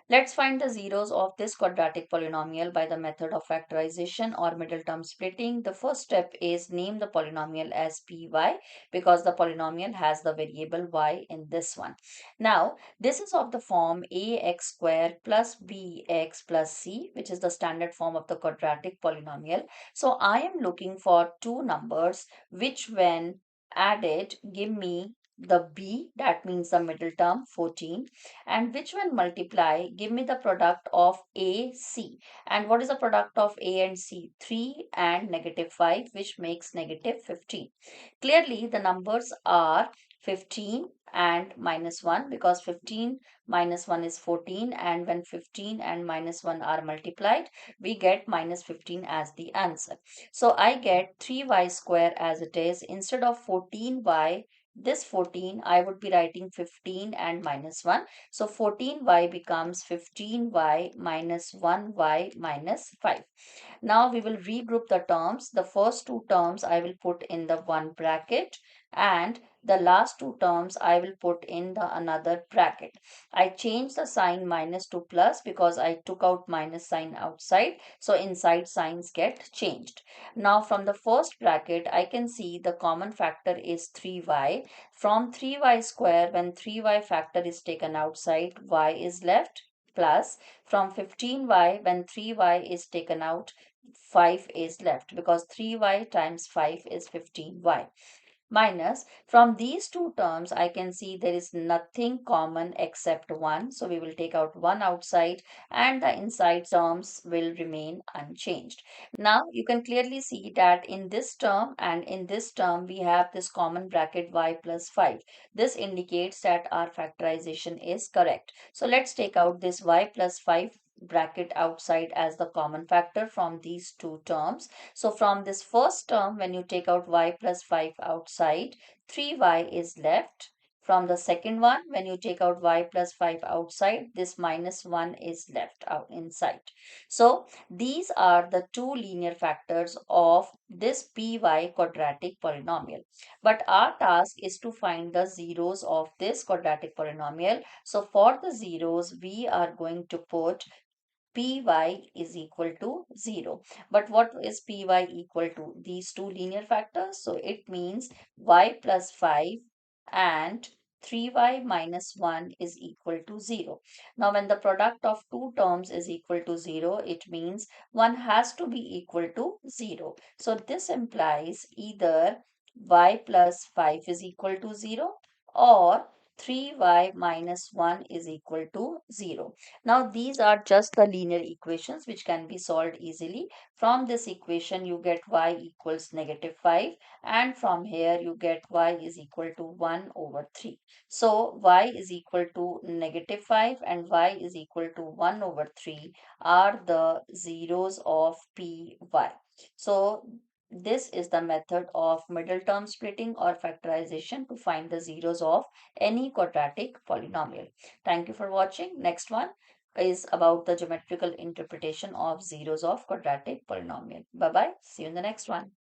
Let's find the zeros of this quadratic polynomial by the method of factorization or middle term splitting. The first step is name the polynomial as py because the polynomial has the variable y in this one. Now, this is of the form ax square plus bx plus c, which is the standard form of the quadratic polynomial. So I am looking for two numbers which when added give me the b, that means the middle term 14, and which one multiply give me the product of a c. And what is the product of a and c? 3 and -5, which makes -15. Clearly the numbers are 15 and -1 because 15 minus 1 is 14, and when 15 and -1 are multiplied we get -15 as the answer. So I get 3y square as it is. Instead of 14y, this 14 I would be writing 15 and -1. So 14y becomes 15y minus 1y minus 5. Now we will regroup the terms. The first two terms I will put in the one bracket, and the last two terms I will put in the another bracket. I changed the sign minus to plus because I took out minus sign outside. So inside signs get changed. Now from the first bracket I can see the common factor is 3y. From 3y square, when 3y factor is taken outside, y is left, plus from 15y, when 3y is taken out, 5 is left because 3y times 5 is 15y, minus from these two terms I can see there is nothing common except 1. So we will take out 1 outside and the inside terms will remain unchanged. Now you can clearly see that in this term and in this term we have this common bracket y plus 5. This indicates that our factorization is correct. So let's take out this y plus 5 bracket outside as the common factor from these two terms. So from this first term, when you take out y plus 5 outside, 3y is left. From the second one, when you take out y plus 5 outside, this minus 1 is left out inside. So these are the two linear factors of this py quadratic polynomial. But our task is to find the zeros of this quadratic polynomial. So for the zeros, we are going to put py is equal to 0. But what is py equal to? These two linear factors. So it means y plus 5 and 3y minus 1 is equal to 0. Now when the product of two terms is equal to 0, it means one has to be equal to 0. So this implies either y plus 5 is equal to 0 or 3y minus 1 is equal to 0. Now these are just the linear equations which can be solved easily. From this equation you get y equals -5, and from here you get y is equal to 1 over 3. So y is equal to -5 and y is equal to 1 over 3 are the zeros of py. So this is the method of middle term splitting or factorization to find the zeros of any quadratic polynomial. Thank you for watching. Next one is about the geometrical interpretation of zeros of quadratic polynomial. Bye bye. See you in the next one.